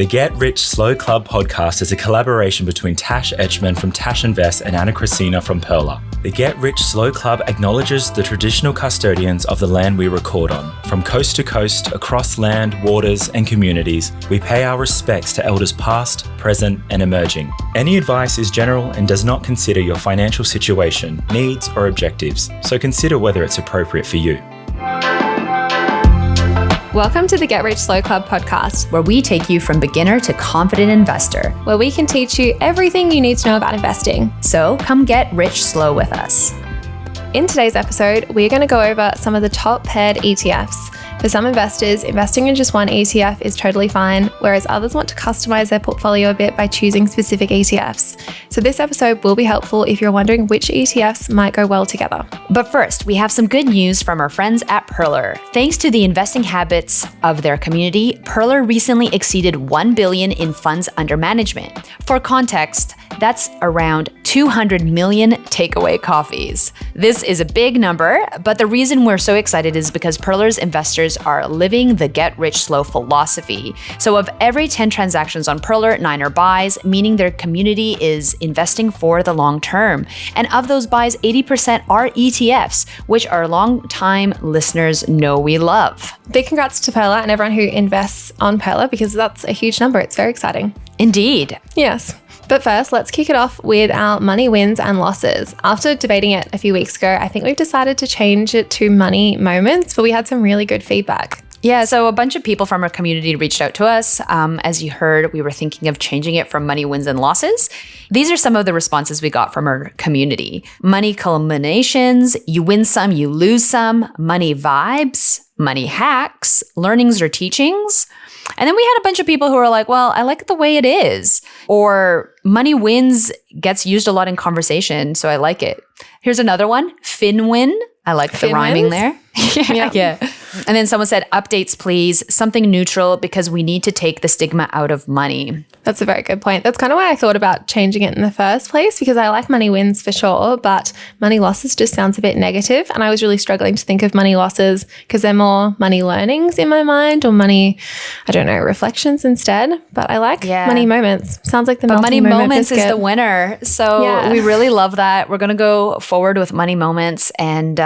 The Get Rich Slow Club podcast is a collaboration between Tash Etschmann from Tash Invests and Ana Kresina from Perla. The Get Rich Slow Club acknowledges the traditional custodians of the land we record on. From coast to coast, across land, waters, and communities, we pay our respects to elders past, present, and emerging. Any advice is general and does not consider your financial situation, needs, or objectives, so consider whether it's appropriate for you. Welcome to the Get Rich Slow Club podcast, where we take you from beginner to confident investor, where we can teach you everything you need to know about investing. So come get rich slow with us. In today's episode, we're going to go over some of the top paired ETFs. For some investors, investing in just one ETF is totally fine, whereas others want to customize their portfolio a bit by choosing specific ETFs. So this episode will be helpful if you're wondering which ETFs might go well together. But first, we have some good news from our friends at Perler. Thanks to the investing habits of their community, Perler recently exceeded $1 billion in funds under management. For context, that's around 200 million takeaway coffees. This is a big number, but the reason we're so excited is because Perler's investors are living the get rich slow philosophy. So of every 10 transactions on Perler, 9 are buys, meaning their community is investing for the long term. And of those buys, 80% are ETFs, which our long-time listeners know we love. Big congrats to Perler and everyone who invests on Perler, because that's a huge number. It's very exciting. Indeed. Yes. But first, let's kick it off with our money wins and losses. After debating it a few weeks ago, I think we've decided to change it to money moments, but we had some really good feedback. Yeah, so a bunch of people from our community reached out to us. As you heard, we were thinking of changing it from money wins and losses. These are some of the responses we got from our community. Money culminations, you win some, you lose some, money vibes, money hacks, learnings or teachings. And then we had a bunch of people who were like, well, I like it the way it is. Or money wins gets used a lot in conversation, so I like it. Here's another one, fin win. I like the rhyming there. Yeah. And then someone said, updates, please. Something neutral because we need to take the stigma out of money. That's a very good point. That's kind of why I thought about changing it in the first place, because I like money wins for sure, but money losses just sounds a bit negative. And I was really struggling to think of money losses because they're more money learnings in my mind, or money, I don't know, reflections instead. But I like money moments. Sounds like the money moments is the winner. So we really love that. We're going to go forward with money moments. And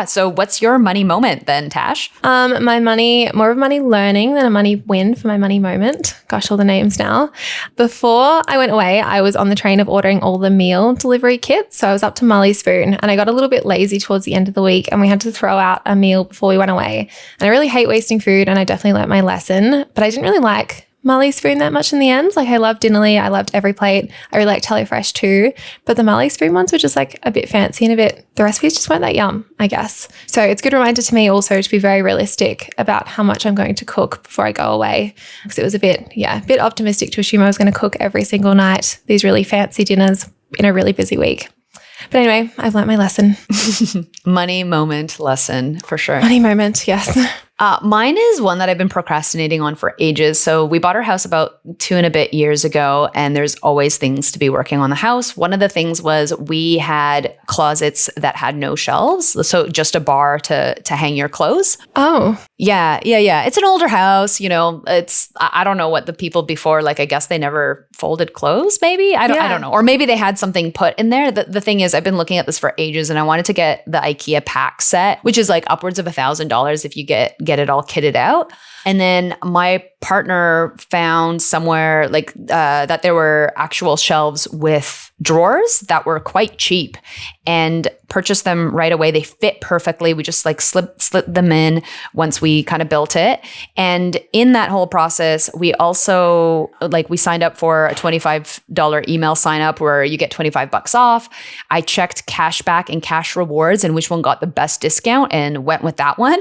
so what's your money moment then, Tash? My money, more of money learning than a money win for my money moment. Gosh, all the names now. Before I went away, I was on the train of ordering all the meal delivery kits. So I was up to Molly Spoon, and I got a little bit lazy towards the end of the week, and we had to throw out a meal before we went away. And I really hate wasting food, and I definitely learnt my lesson, but I didn't really like Molly Spoon that much in the end. Like, I loved Dinnerly, I loved Every Plate, I really liked HelloFresh too, but the Molly Spoon ones were just like a bit fancy and the recipes just weren't that yum, I guess. So it's a good reminder to me also to be very realistic about how much I'm going to cook before I go away, because it was a bit optimistic to assume I was going to cook every single night, these really fancy dinners in a really busy week. But anyway, I've learnt my lesson. Money moment lesson for sure. Money moment, yes. Mine is one that I've been procrastinating on for ages. So we bought our house about 2 and a bit years ago, and there's always things to be working on the house. One of the things was we had closets that had no shelves. So just a bar to hang your clothes. Oh. Yeah. It's an older house, I don't know what the people before, like, I guess they never folded clothes, maybe? I don't know. Or maybe they had something put in there. The thing is, I've been looking at this for ages, and I wanted to get the IKEA pack set, which is like upwards of $1,000 if you get it all kitted out. And then my partner found somewhere that there were actual shelves with drawers that were quite cheap, and purchased them right away. They fit perfectly. We just slid them in once we kind of built it. And in that whole process, we also we signed up for a $25 email sign up where you get $25 off. I checked cash back and cash rewards and which one got the best discount and went with that one.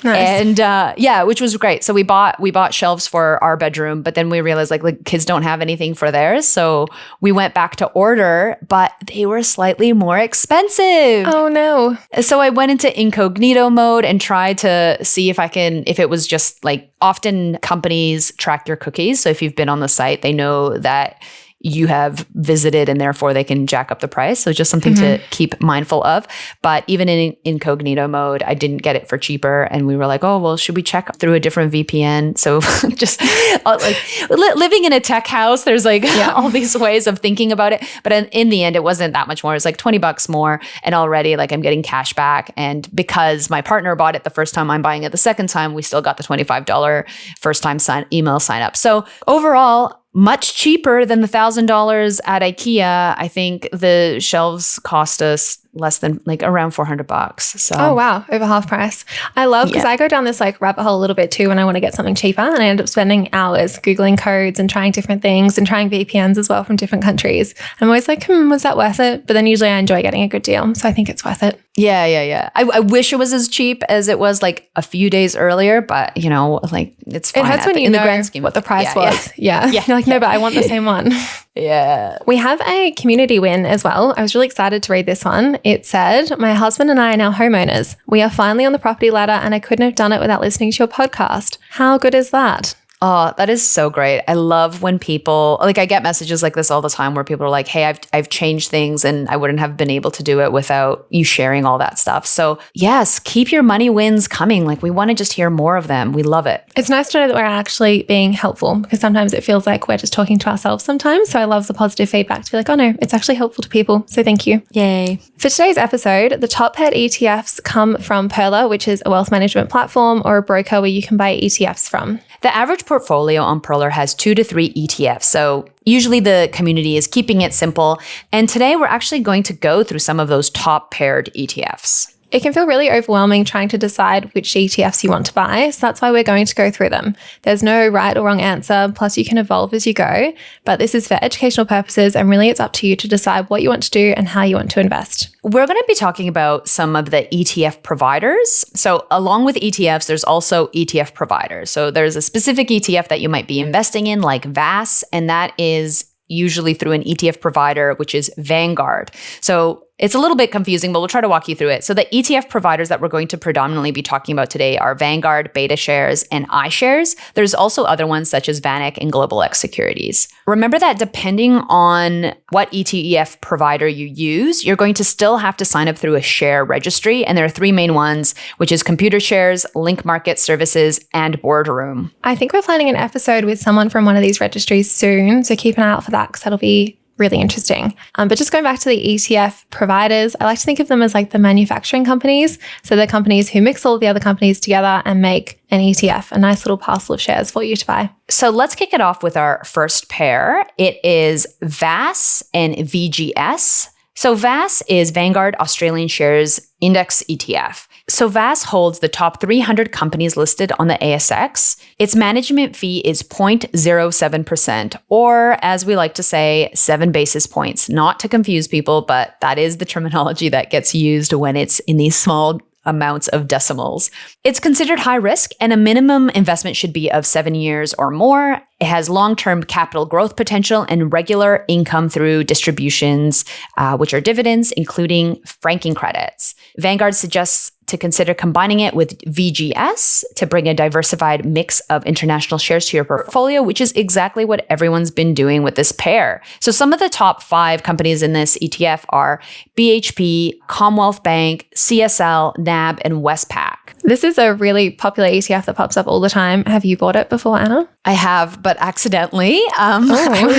Nice. And which was great. So we bought shelves for our bedroom, but then we realized kids don't have anything for theirs. So we went back to order, but they were slightly more expensive. Oh no. So I went into incognito mode and tried to see if it was just often companies track your cookies. So if you've been on the site, they know that you have visited and therefore they can jack up the price. So just something to keep mindful of. But even in incognito mode, I didn't get it for cheaper. And we were like, oh, well, should we check through a different VPN? So just like living in a tech house, there's like all these ways of thinking about it. But in the end, it wasn't that much more. It's like $20 more. And already like I'm getting cash back. And because my partner bought it the first time, I'm buying it the second time, we still got the $25 first time email sign up. So overall, much cheaper than the $1,000 at IKEA. I think the shelves cost us less than like around $400. So oh wow, over half price. I love because I go down this like rabbit hole a little bit too when I want to get something cheaper, and I end up spending hours Googling codes and trying different things and trying VPNs as well from different countries. I'm always like, was that worth it? But then usually I enjoy getting a good deal, so I think it's worth it. Yeah. I wish it was as cheap as it was like a few days earlier, but you know, like it's fine. It hurts when you know what the price was. Yeah. You're like, no, but I want the same one. Yeah. We have a community win as well. I was really excited to read this one. It said, my husband and I are now homeowners. We are finally on the property ladder and I couldn't have done it without listening to your podcast. How good is that? Oh, that is so great. I love when people, like I get messages like this all the time where people are like, hey, I've changed things and I wouldn't have been able to do it without you sharing all that stuff. So yes, keep your money wins coming. Like we want to just hear more of them. We love it. It's nice to know that we're actually being helpful because sometimes it feels like we're just talking to ourselves sometimes. So I love the positive feedback to be like, oh no, it's actually helpful to people. So thank you. Yay. For today's episode, the top paired ETFs come from Perla, which is a wealth management platform or a broker where you can buy ETFs from. The average portfolio on Perla has 2 to 3 ETFs. So usually the community is keeping it simple. And today we're actually going to go through some of those top paired ETFs. It can feel really overwhelming trying to decide which ETFs you want to buy. So that's why we're going to go through them. There's no right or wrong answer. Plus you can evolve as you go, but this is for educational purposes. And really it's up to you to decide what you want to do and how you want to invest. We're going to be talking about some of the ETF providers. So along with ETFs, there's also ETF providers. So there's a specific ETF that you might be investing in like VAS, and that is usually through an ETF provider, which is Vanguard. So it's a little bit confusing, but we'll try to walk you through it. So the ETF providers that we're going to predominantly be talking about today are Vanguard, BetaShares, and iShares. There's also other ones such as VanEck and Global X Securities. Remember that depending on what ETF provider you use, you're going to still have to sign up through a share registry. And there are 3 main ones, which is ComputerShares, Link Market Services, and Boardroom. I think we're planning an episode with someone from one of these registries soon. So keep an eye out for that because that'll be really interesting. But just going back to the ETF providers, I like to think of them as like the manufacturing companies. So they're companies who mix all the other companies together and make an ETF, a nice little parcel of shares for you to buy. So let's kick it off with our first pair. It is VAS and VGS. So VAS is Vanguard Australian Shares Index ETF. So VAS holds the top 300 companies listed on the ASX. Its management fee is 0.07%, or as we like to say, 7 basis points. Not to confuse people, but that is the terminology that gets used when it's in these small amounts of decimals. It's considered high risk, and a minimum investment should be of 7 years or more. It has long-term capital growth potential and regular income through distributions, which are dividends, including franking credits. Vanguard suggests to consider combining it with VGS to bring a diversified mix of international shares to your portfolio, which is exactly what everyone's been doing with this pair. So some of the top 5 companies in this ETF are BHP, Commonwealth Bank, CSL, NAB, and Westpac. This is a really popular ETF that pops up all the time. Have you bought it before, Anna? I have, but accidentally. I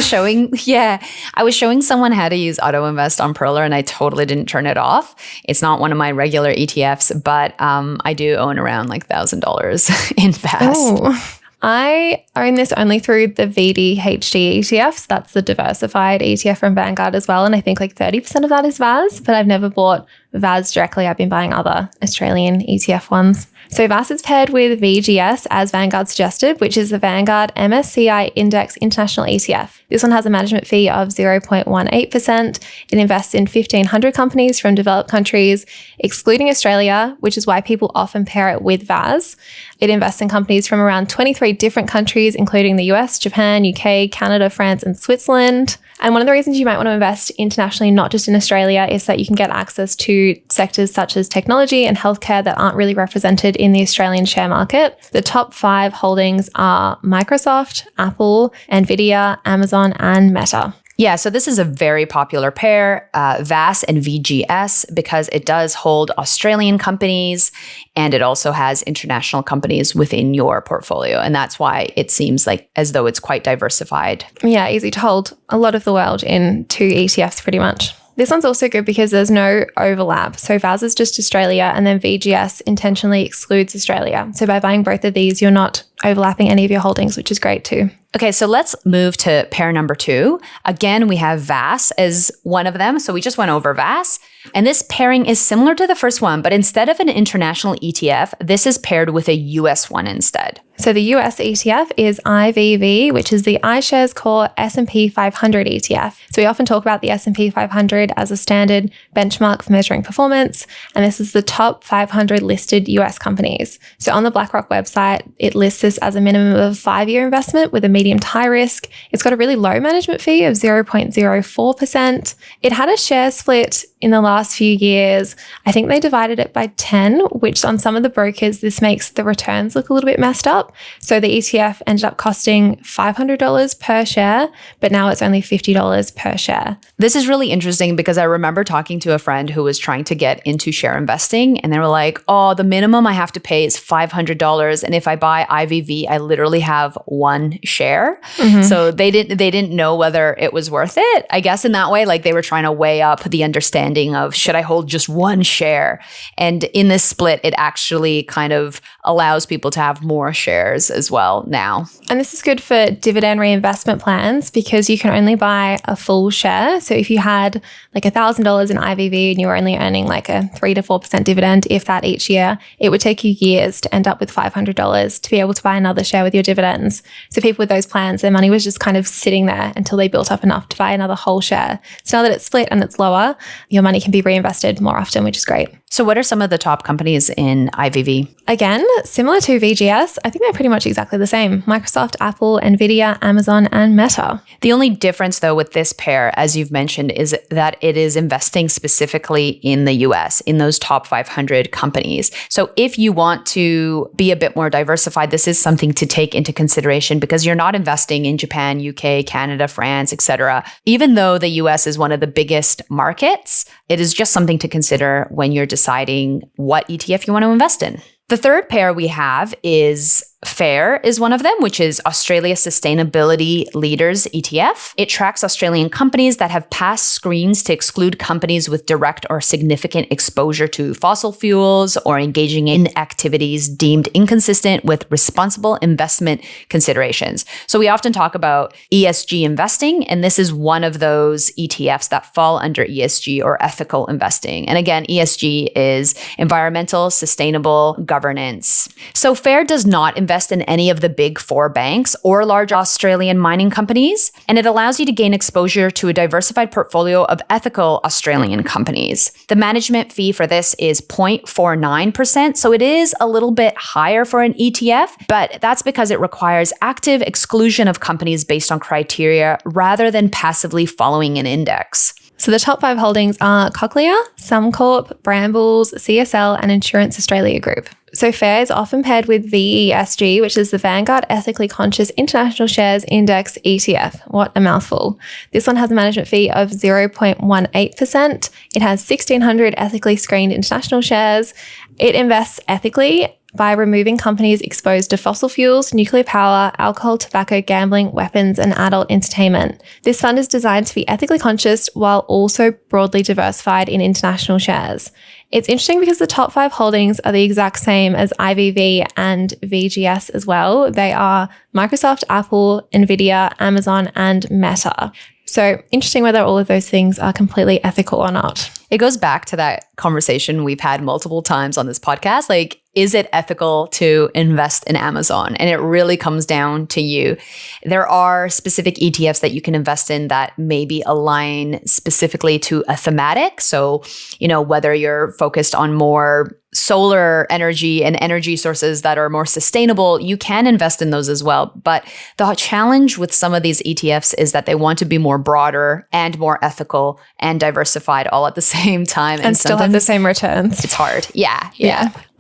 was showing someone how to use Auto Invest on Perla, and I totally didn't turn it off. It's not one of my regular ETFs, but I do own around like $1,000 in VAS. Oh. I own this only through the VDHD ETFs. That's the diversified ETF from Vanguard as well. And I think like 30% of that is VAS, but I've never bought VAS directly. I've been buying other Australian ETF ones. So VAS is paired with VGS as Vanguard suggested, which is the Vanguard MSCI Index International ETF. This one has a management fee of 0.18%. It invests in 1,500 companies from developed countries, excluding Australia, which is why people often pair it with VAS. It invests in companies from around 23 different countries, including the US, Japan, UK, Canada, France, and Switzerland. And one of the reasons you might want to invest internationally, not just in Australia, is that you can get access to sectors such as technology and healthcare that aren't really represented in the Australian share market. The top 5 holdings are Microsoft, Apple, Nvidia, Amazon, and Meta. Yeah, so this is a very popular pair, VAS and VGS, because it does hold Australian companies and it also has international companies within your portfolio. And that's why it seems like as though it's quite diversified. Yeah, easy to hold a lot of the world in 2 ETFs pretty much. This one's also good because there's no overlap. So VAS is just Australia and then VGS intentionally excludes Australia. So by buying both of these, you're not overlapping any of your holdings, which is great too. Okay, so let's move to pair number 2. Again, we have VAS as one of them. So we just went over VAS. And this pairing is similar to the first one, but instead of an international ETF, this is paired with a US one instead. So the US ETF is IVV, which is the iShares Core S&P 500 ETF. So we often talk about the S&P 500 as a standard benchmark for measuring performance, and this is the top 500 listed US companies. So on the BlackRock website, it lists this as a minimum of 5-year investment with a medium to high risk. It's got a really low management fee of 0.04%. It had a share split in the last few years. I think they divided it by 10, which on some of the brokers, this makes the returns look a little bit messed up. So the ETF ended up costing $500 per share, but now it's only $50 per share. This is really interesting because I remember talking to a friend who was trying to get into share investing, and they were like, oh, the minimum I have to pay is $500. And if I buy IVV, I literally have 1 share. Mm-hmm. So they didn't know whether it was worth it. I guess in that way, like they were trying to weigh up the understanding of should I hold just 1 share? And in this split, it actually kind of allows people to have more shares as well now. And this is good for dividend reinvestment plans because you can only buy a full share. So if you had like $1,000 in IVV and you were only earning like a 3 to 4% dividend, if that each year, it would take you years to end up with $500 to be able to buy another share with your dividends. So people with those plans, their money was just kind of sitting there until they built up enough to buy another whole share. So now that it's split and it's lower, your money can be reinvested more often, which is great. So what are some of the top companies in IVV? Again, similar to VGS, I think they're pretty much exactly the same. Microsoft, Apple, Nvidia, Amazon, and Meta. The only difference though with this pair, as you've mentioned, is that it is investing specifically in the US, in those top 500 companies. So if you want to be a bit more diversified, this is something to take into consideration because you're not investing in Japan, UK, Canada, France, etc. Even though the US is one of the biggest markets, it is just something to consider when you're deciding what ETF you want to invest in. The third pair we have is FAIR is one of them, which is Australia Sustainability Leaders ETF. It tracks Australian companies that have passed screens to exclude companies with direct or significant exposure to fossil fuels or engaging in activities deemed inconsistent with responsible investment considerations. So we often talk about ESG investing, and this is one of those ETFs that fall under ESG or ethical investing. And again, ESG is environmental, sustainable governance. So FAIR does not invest in any of the big 4 banks or large Australian mining companies, and it allows you to gain exposure to a diversified portfolio of ethical Australian companies. The management fee for this is 0.49%, so it is a little bit higher for an ETF, but that's because it requires active exclusion of companies based on criteria rather than passively following an index. So the top 5 holdings are Cochlear, Suncorp, Brambles, CSL, and Insurance Australia Group. So FAIR is often paired with VESG, which is the Vanguard Ethically Conscious International Shares Index ETF. What a mouthful. This one has a management fee of 0.18%. It has 1,600 ethically screened international shares. It invests ethically by removing companies exposed to fossil fuels, nuclear power, alcohol, tobacco, gambling, weapons, and adult entertainment. This fund is designed to be ethically conscious while also broadly diversified in international shares. It's interesting because the top 5 holdings are the exact same as IVV and VGS as well. They are Microsoft, Apple, Nvidia, Amazon, and Meta. So interesting whether all of those things are completely ethical or not. It goes back to that conversation we've had multiple times on this podcast. Like, is it ethical to invest in Amazon? And it really comes down to you. There are specific ETFs that you can invest in that maybe align specifically to a thematic. So, whether you're focused on more solar energy and energy sources that are more sustainable, you can invest in those as well. But the challenge with some of these ETFs is that they want to be more broader and more ethical and diversified all at the same time. And still have the same returns. It's hard. Yeah.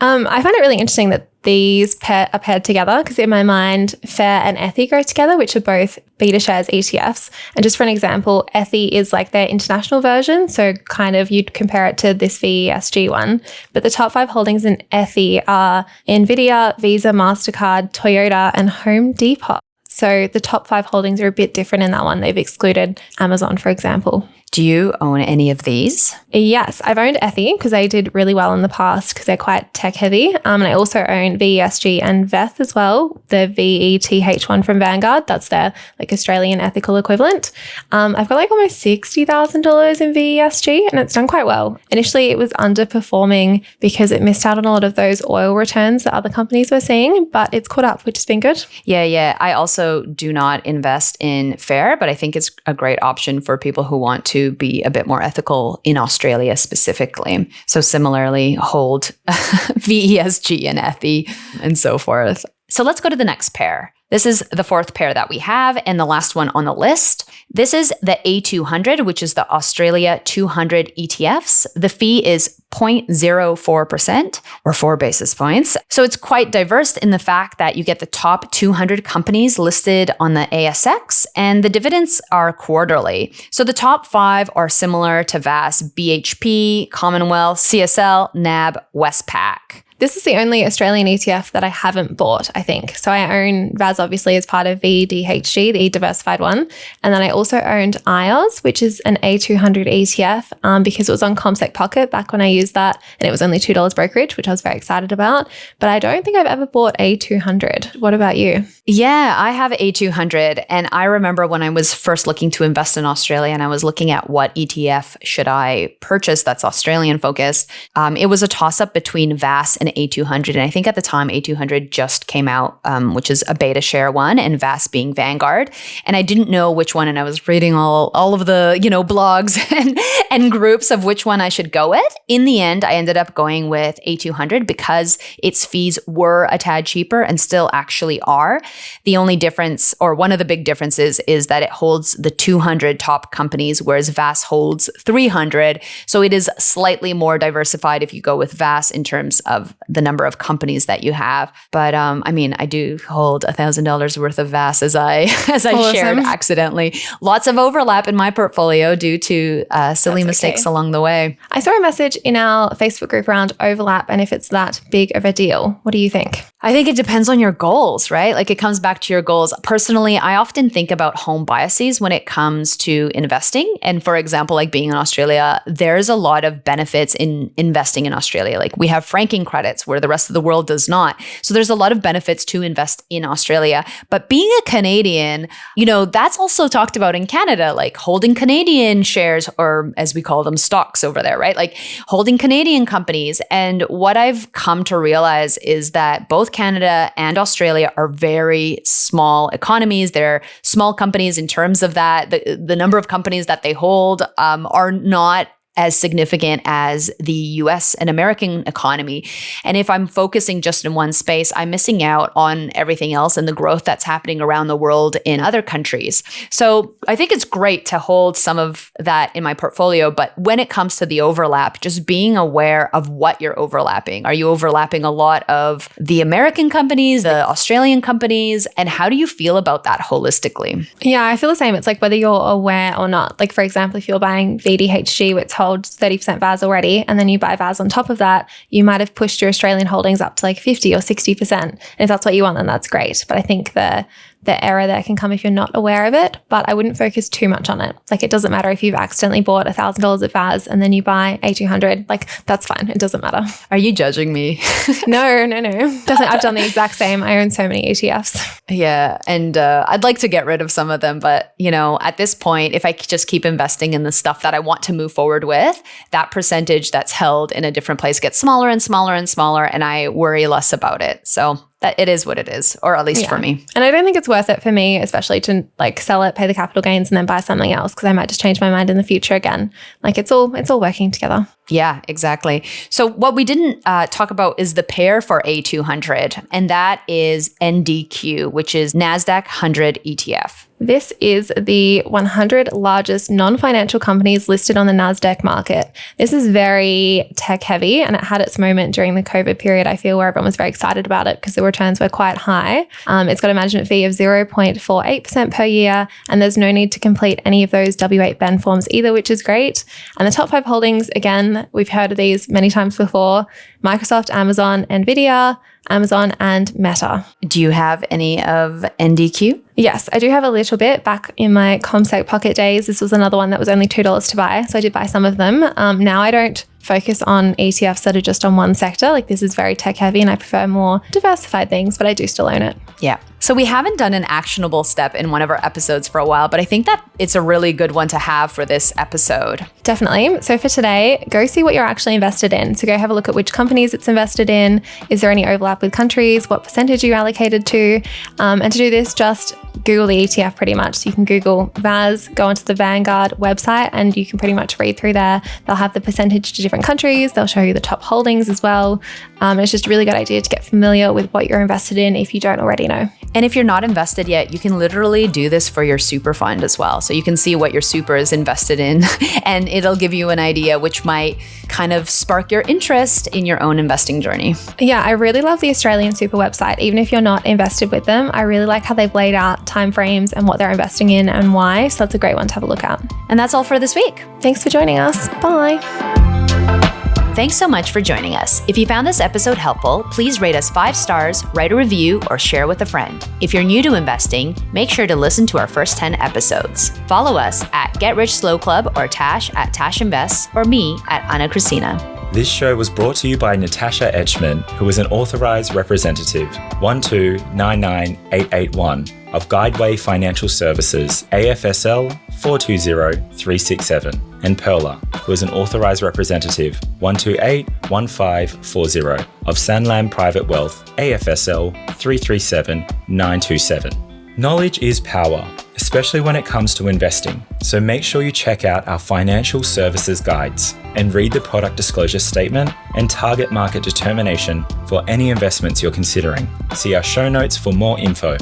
I find it really interesting that these are paired together because in my mind, FAIR and ETHI go together, which are both beta shares ETFs. And just for an example, ETHI is like their international version. So kind of you'd compare it to this VESG one. But the top 5 holdings in ETHI are NVIDIA, Visa, MasterCard, Toyota, and Home Depot. So the top 5 holdings are a bit different in that one. They've excluded Amazon, for example. Do you own any of these? Yes, I've owned ETHI because they did really well in the past because they're quite tech heavy. And I also own VESG and VETH as well, the VETH one from Vanguard. That's their like Australian ethical equivalent. I've got like almost $60,000 in VESG and it's done quite well. Initially, it was underperforming because it missed out on a lot of those oil returns that other companies were seeing, but it's caught up, which has been good. Yeah. I also do not invest in FAIR, but I think it's a great option for people who want to be a bit more ethical in Australia specifically. So similarly, hold VESG and ETHI and so forth. So let's go to the next pair. This is the 4th pair that we have and the last one on the list. This is the A200, which is the Australia 200 ETFs. The fee is 0.04% or 4 basis points. So it's quite diverse in the fact that you get the top 200 companies listed on the ASX and the dividends are quarterly. So the top 5 are similar to VAS, BHP, Commonwealth, CSL, NAB, Westpac. This is the only Australian ETF that I haven't bought, I think. So I own VAS obviously as part of VDHG, the diversified one. And then I also owned IOS, which is an A200 ETF because it was on CommSec Pocket back when I used that. And it was only $2 brokerage, which I was very excited about. But I don't think I've ever bought A200. What about you? Yeah, I have A200. And I remember when I was first looking to invest in Australia and I was looking at what ETF should I purchase that's Australian focused, it was a toss-up between VAS and A200. And I think at the time, A200 just came out, which is a beta share one, and VAS being Vanguard. And I didn't know which one. And I was reading all of the, blogs and groups of which one I should go with. In the end, I ended up going with A200 because its fees were a tad cheaper and still actually are. The only difference, or one of the big differences, is that it holds the 200 top companies, whereas VAS holds 300. So it is slightly more diversified if you go with VAS in terms of the number of companies that you have. But I do hold $1,000 worth of VAS as I shared accidentally. Lots of overlap in my portfolio due to silly mistakes along the way. I saw a message in our Facebook group around overlap and if it's that big of a deal. What do you think? I think it depends on your goals, right? Like it comes back to your goals. Personally, I often think about home biases when it comes to investing. And for example, like being in Australia, there's a lot of benefits in investing in Australia. Like we have franking credits where the rest of the world does not. So there's a lot of benefits to invest in Australia. But being a Canadian, that's also talked about in Canada, like holding Canadian shares, or as we call them, stocks over there, right? Like holding Canadian companies. And what I've come to realize is that both Canada and Australia are very small economies. They're small companies in terms of that. The number of companies that they hold are not as significant as the US and American economy. And if I'm focusing just in one space, I'm missing out on everything else and the growth that's happening around the world in other countries. So I think it's great to hold some of that in my portfolio. But when it comes to the overlap, just being aware of what you're overlapping. Are you overlapping a lot of the American companies, the Australian companies? And how do you feel about that holistically? Yeah, I feel the same. It's like whether you're aware or not. Like for example, if you're buying VDHG, which holds 30% VAS already, and then you buy VAS on top of that, you might have pushed your Australian holdings up to like 50 or 60%. And if that's what you want, then that's great. But I think the error there can come if you're not aware of it, but I wouldn't focus too much on it. Like it doesn't matter if you've accidentally bought $1,000 of VAS and then you buy A200, like that's fine. It doesn't matter. Are you judging me? No. I've done the exact same. I own so many ETFs. Yeah. And I'd like to get rid of some of them, but at this point, if I just keep investing in the stuff that I want to move forward with, that percentage that's held in a different place gets smaller and smaller and smaller, and I worry less about it. So that it is what it is, or at least for me. And I don't think it's worth it for me, especially to like sell it, pay the capital gains, and then buy something else because I might just change my mind in the future again. Like it's all working together. Yeah, exactly. So what we didn't talk about is the pair for A200, and that is NDQ, which is NASDAQ 100 ETF. This is the 100 largest non-financial companies listed on the NASDAQ market. This is very tech heavy, and it had its moment during the COVID period, I feel, where everyone was very excited about it because the returns were quite high. It's got a management fee of 0.48% per year, and there's no need to complete any of those W8 Ben forms either, which is great. And the top 5 holdings, again, we've heard of these many times before: Microsoft, Amazon, Nvidia, Amazon, and Meta. Do you have any of NDQ? Yes, I do have a little bit. Back in my CommSec Pocket days, this was another one that was only $2 to buy. So I did buy some of them. Now I don't focus on ETFs that are just on one sector. Like, this is very tech heavy and I prefer more diversified things, but I do still own it. Yeah. So we haven't done an actionable step in one of our episodes for a while, but I think that it's a really good one to have for this episode. Definitely. So for today, go see what you're actually invested in. So go have a look at which companies it's invested in. Is there any overlap with countries? What percentage are you allocated to? And to do this, just Google the ETF pretty much. So you can Google VAS, go onto the Vanguard website, and you can pretty much read through there. They'll have the percentage to different countries. They'll show you the top holdings as well. It's just a really good idea to get familiar with what you're invested in if you don't already know. And if you're not invested yet, you can literally do this for your super fund as well. So you can see what your super is invested in and it'll give you an idea which might kind of spark your interest in your own investing journey. Yeah, I really love the Australian Super website. Even if you're not invested with them, I really like how they've laid out timeframes and what they're investing in and why. So that's a great one to have a look at. And that's all for this week. Thanks for joining us. Bye. Thanks so much for joining us. If you found this episode helpful, please rate us 5 stars, write a review, or share with a friend. If you're new to investing, make sure to listen to our first 10 episodes. Follow us at Get Rich Slow Club or Tash at Tash Invests or me at Ana Kresina. This show was brought to you by Natasha Etschmann, who is an authorized representative 1299881 of Guideway Financial Services, AFSL 420367, and Perla, who is an authorized representative 1281540 of Sanlam Private Wealth, AFSL 337927. Knowledge is power, especially when it comes to investing. So make sure you check out our financial services guides and read the product disclosure statement and target market determination for any investments you're considering. See our show notes for more info.